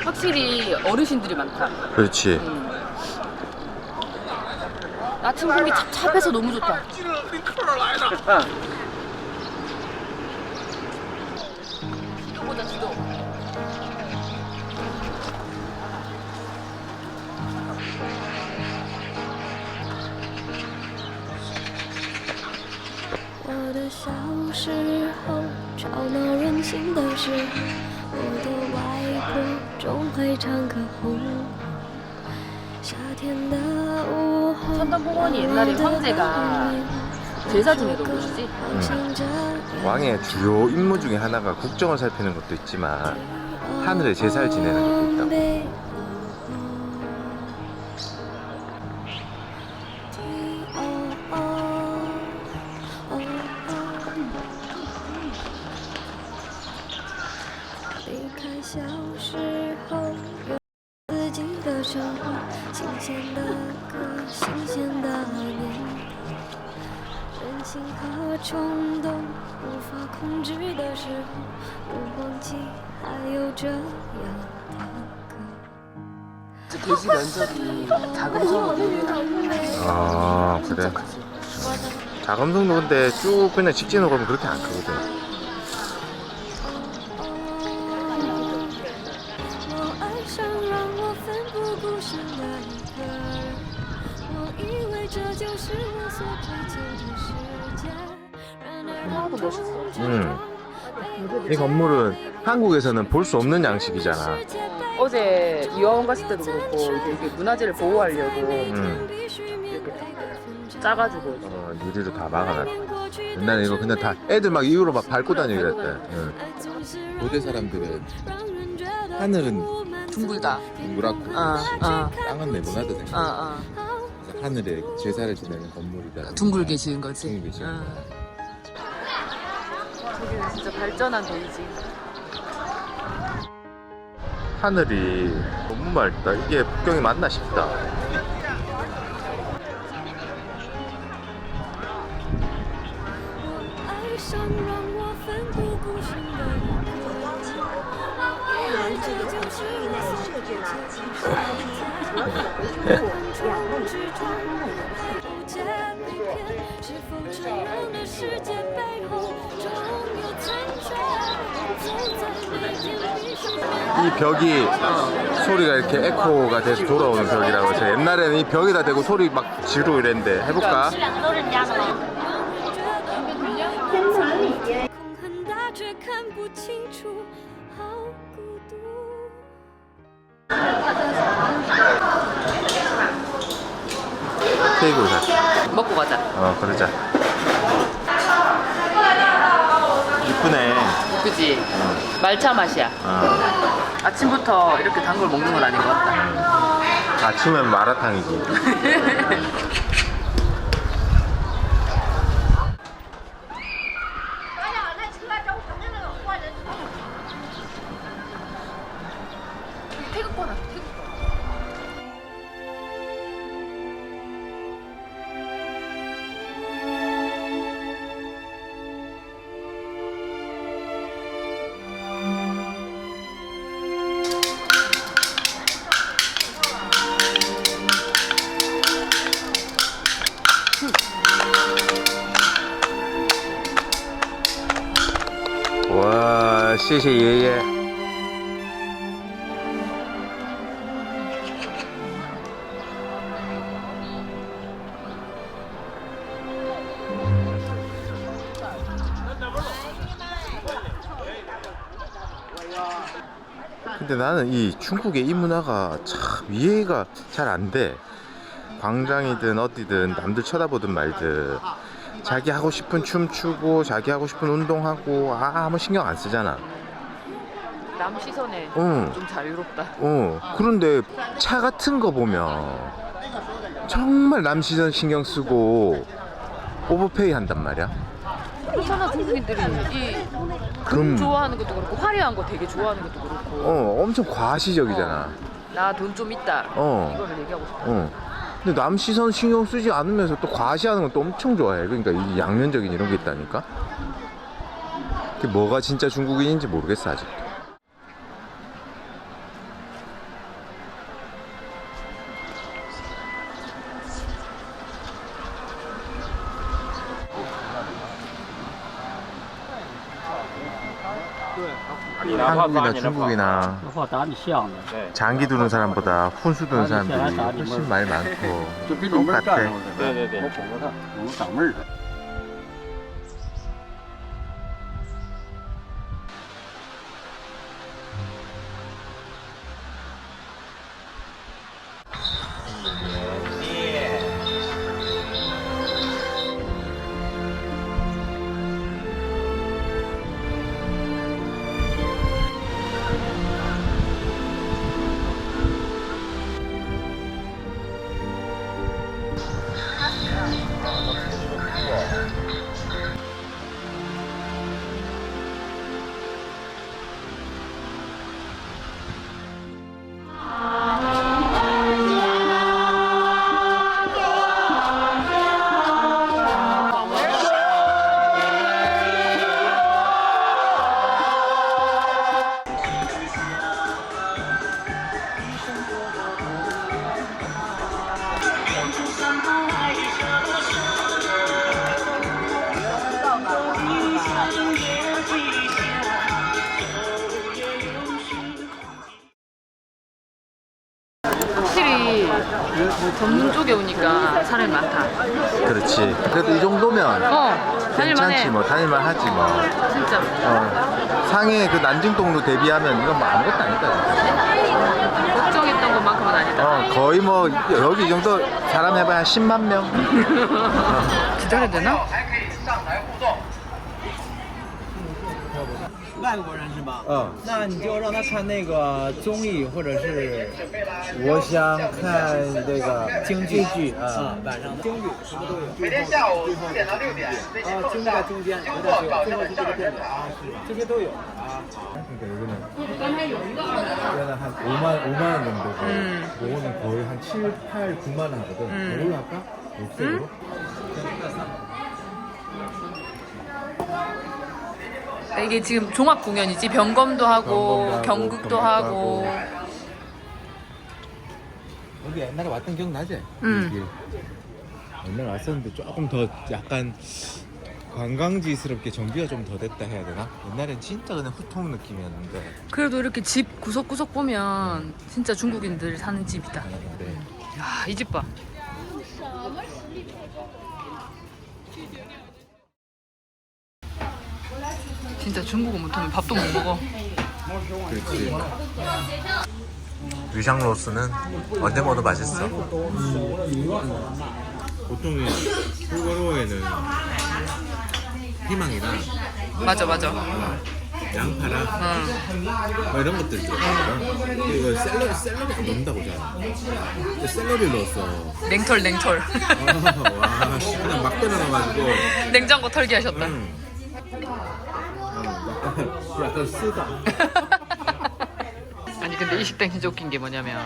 확실히 어르신들이 많다. 그렇지. 아침 공기 찹찹해서 너무 좋다. 지도보다 지도. 천담봉원이 옛날에 황제가 제사 지내던 곳이지? 왕의 주요 임무 중에 하나가 국정을 살피는 것도 있지만 하늘에 제사를 지내는 것도 있다고. 돼지 면적이 자금성이 유일하다. 아 그래? 자금성도 근데 쭉 그냥 직진으로 가면 그렇게 안 크거든. 하나도 멋있어. 이 건물은 한국에서는 볼 수 없는 양식이잖아. 어제 이화원 갔을 때도 그렇고 이게 문화재를 보호하려고 이렇게 짜가지고 유리로 다 막아놨다. 옛날에 이거 그냥 다 애들 막 이후로 막 밟고 다니고 그랬대. 고대 사람들은 하늘은 둥글다. 둥그랗고 땅은 네모나다 생각. 그래서 하늘에 제사를 지내는 건물이다. 둥글게 지은 거지. 둥글게 지은 거. 저기는 진짜 발전한 도이지. 하늘이 너무 맑다. 이게 북경이 맞나 싶다. 이 벽이 소리가 이렇게 에코가 돼서 돌아오는 벽이라고 해서 옛날에는 이 벽에다 대고 소리 막 지르고 이랬는데 해볼까? 케이크 사. 먹고 가자. 그러자. 이쁘네. 그지? 말차 맛이야. 아침부터 이렇게 단 걸 먹는 건 아닌 것 같다. 아침엔 마라탕이지. 태극권아. 와, 谢谢爷爷. 근데 나는 이 중국의 이 문화가 참 이해가 잘 안 돼. 광장이든 어디든 남들 쳐다보든 말든 자기 하고 싶은 춤 추고 자기 하고 싶은 운동하고 아무 신경 안 쓰잖아. 남 시선에 좀 자유롭다. 그런데 차 같은 거 보면 정말 남 시선 신경 쓰고 오버페이 한단 말이야. 그렇잖아. 중국인들이 금 좋아하는 것도 그렇고 화려한 거 되게 좋아하는 것도 그렇고 엄청 과시적이잖아. 나 돈 좀 있다 이거를 얘기하고 싶어. 근데 남 시선 신경 쓰지 않으면서 또 과시하는 건 또 엄청 좋아해. 그러니까 이 양면적인 이런 게 있다니까. 그게 뭐가 진짜 중국인인지 모르겠어 아직도. 한국이나 중국이나 话打你像的， 장기 두는 사람보다 훈수 두는 사람들이 훨씬 말 많고 就给你妹儿干 똑같아. 着似的。对，我捧过他，我们长妹儿。 확실히 전문 쪽에 오니까 사람이 많다. 그렇지. 그래도 이 정도면 다닐만해. 괜찮지 뭐. 다닐만 하지 뭐. 진짜. 상해 그 난징동로 대비하면 이건 뭐 아무것도 아니다. 걱정했던 것만큼은 아니다. 거의 뭐 여기 이 정도 사람 해봐야 한 10만 명. 기다려야 되나? 外国人是吧？那你就让他看那个综艺，或者是我想看这个京剧啊，晚上京剧什么都有。每天下午4点到6点。京剧在中间，有点最后是这个变脸啊，这些都有啊。 그러니까 여기는 한 5만 원 정도고 요거는 거의 한 7, 8, 9만 원 하거든. 이걸로 할까? 녹색으로? 이게 지금 종합 공연이지. 병검도 하고 경극도 하고. 여기 옛날에 왔던 기억 나지? 여기. 옛날에 왔었는데 조금 더 약간 관광지스럽게 정비가 좀 더 됐다 해야 되나? 옛날엔 진짜 그냥 후통 느낌이었는데. 그래도 이렇게 집 구석구석 보면 진짜 중국인들 사는 집이다. 네. 야, 이 집 봐. 진짜 중국어 못하면 밥도 못 먹어. 그렇지. 위샹로스는 언제 먹어도 맛있어. 보통 불거로에는 피망이랑 맞아. 양파랑 뭐 이런 것들 들어가거든. 이거 샐러리 안 넣는다고 하잖아. 근데 샐러리를 넣었어. 냉털. 와, 그냥 막 때려 넣어가지고. 냉장고 털기 하셨다. 약간 쓰다. 아니 근데 이 식당 진짜 웃긴 게 뭐냐면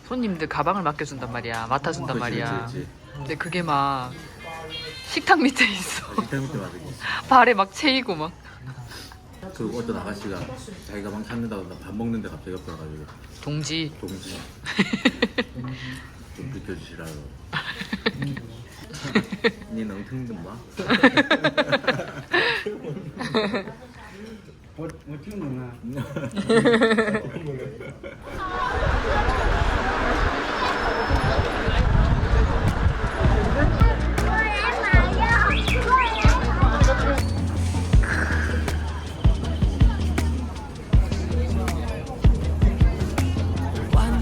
손님들 가방을 맡겨준단 말이야. 맡아준단 말이야. 그치. 근데 그게 막 식탁 밑에 있어. 식당 밑에 맞으기. 발에 막 채이고 막. 그 어떤 아가씨가 자기 가방 찾는다고 밥 먹는데 갑자기 옆에 와가지고 동지. 좀 비켜주시라고. 니 너무 힘든 마? 我听懂了。 1,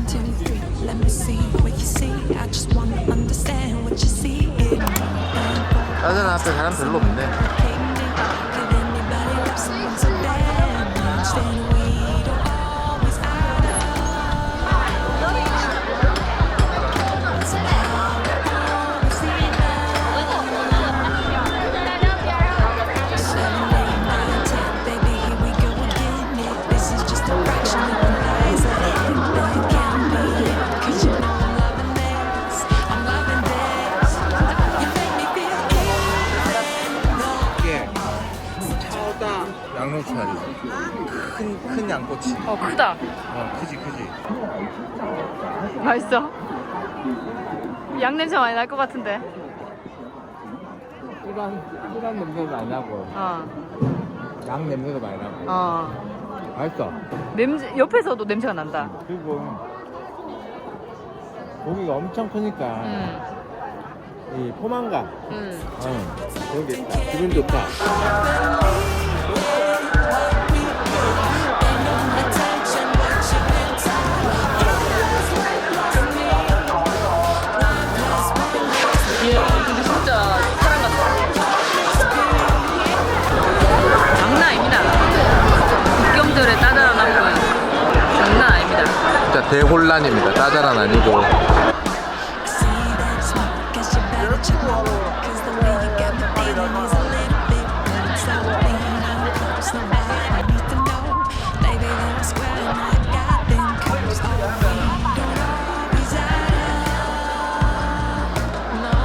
2, 3, let me see what you see. I just wanna understand what you see. 따뜻한 앞에 사람 별로 없네. Could anybody love someone so damaged? Then we don't always add up. Somehow we always see that. 7, 8, 9, 10, baby, here we go again. If this is just a fraction of the lies that can't be, 'cause you know I'm loving this. You make me feel 양념차리. 큰 양꼬치. 크다. 크지. 맛있어? 양 냄새 많이 날 것 같은데. 일반 냄새도 많이 나고 양 냄새도 많이 나고 맛있어. 냄새 옆에서도 냄새가 난다. 그리고 고기가 엄청 크니까 이 포만감. 여기 있다. 기분 좋다. 근데 진짜 사람 같다. 장난 아닙니다. 국경절의 따뜻한 남편 장난 아닙니다. 진짜 대혼란입니다. 짜잘한 아니고. See that smoke, guess you better chill out. 'Cause the way you got me feeling is a little bit rude. So lean on close, nobody needs to know. Baby, they're squaring, I got them curves. Oh, we don't always add up. No,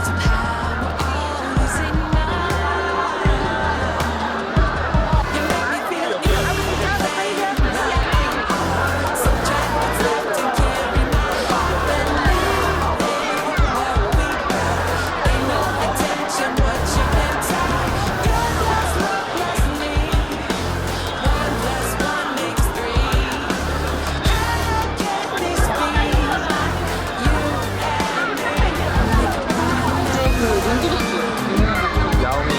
somehow we're always enough. You make me feel 야오미. 야오미.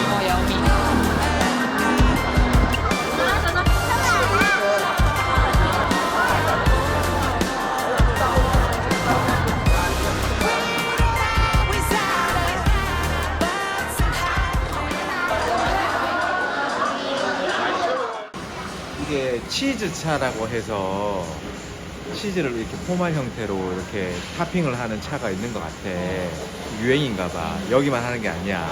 이게 치즈차라고 해서 치즈를 이렇게 포말 형태로 이렇게 타핑을 하는 차가 있는 것 같아. 유행인가 봐. 여기만 하는 게 아니야.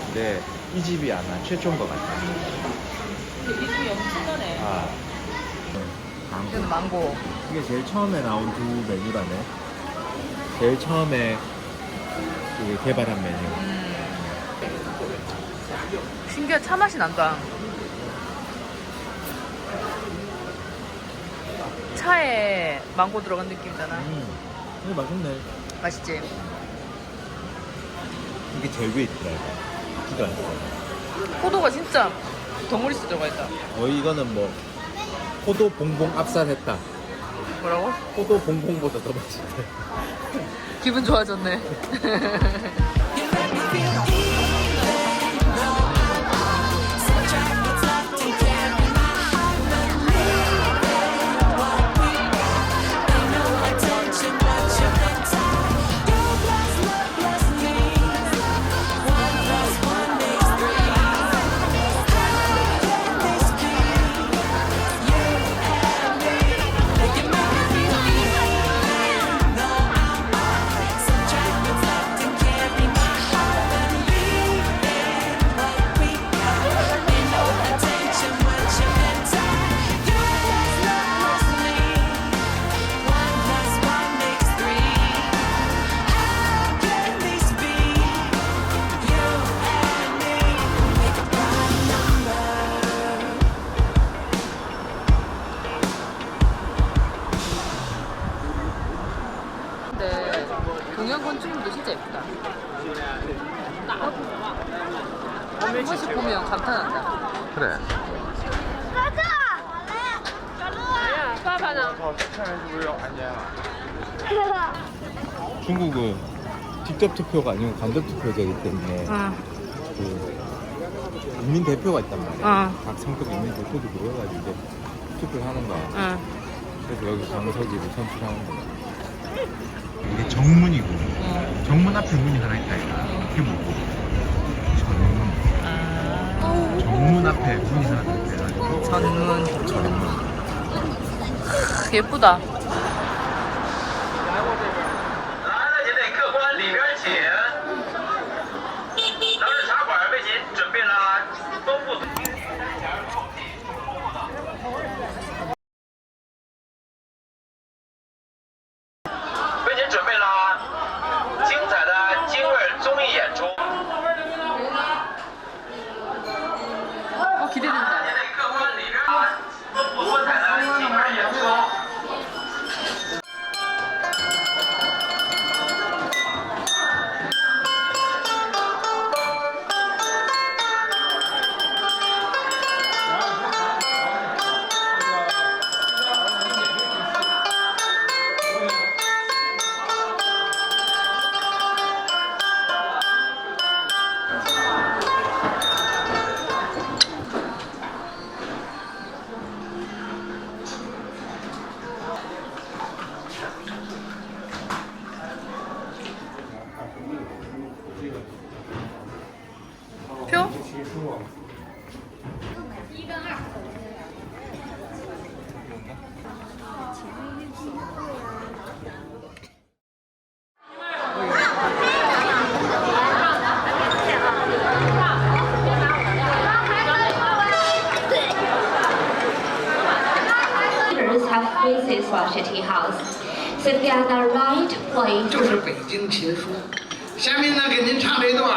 근데 이 집이 아마 최초인 것 같아. 이름이 엄청나네. 아. 이거는 망고. 이게 제일 처음에 나온 두 메뉴라네. 제일 처음에 그 개발한 메뉴. 신기한 차 맛이 난다. 차에 망고 들어간 느낌이잖아. 이거 맛있네. 맛있지? 이게 제일 위에 있더라, 이거. 기가 안 나. 포도가 진짜 덩어리씩 들어가 있다. 이거는 뭐 포도 봉봉 압살했다. 뭐라고? 포도 봉봉보다 더 맛있대. 기분 좋아졌네. 근데 동양 건축물도 진짜 예쁘다. 한 번씩 보면 감탄한다. 그래. 중국은 직접 투표가 아니고 간접 투표제이기 때문에 그 인민 대표가 있단 말이야. 각 성격 인민 대표도 모여가지고 이제 투표를 하는 거야. 그래서 여기 강서집을 선출하는 거야. 이게 정문이고 정문 앞에 문이 하나 있다 이거. 이게 뭐고? 전문. 정문 앞에 문이 하나 있다 해가지고. 전문. 예쁘다. 来的请得客官里边请。当日茶馆为您准备了丰富。为您准备了精彩的京味综艺演出。 기대된다. 请得客官里边丰富多彩的京味演出。结束了。Have faces for City House, so they are the right place. 就是北京琴书。下面呢，给您唱这段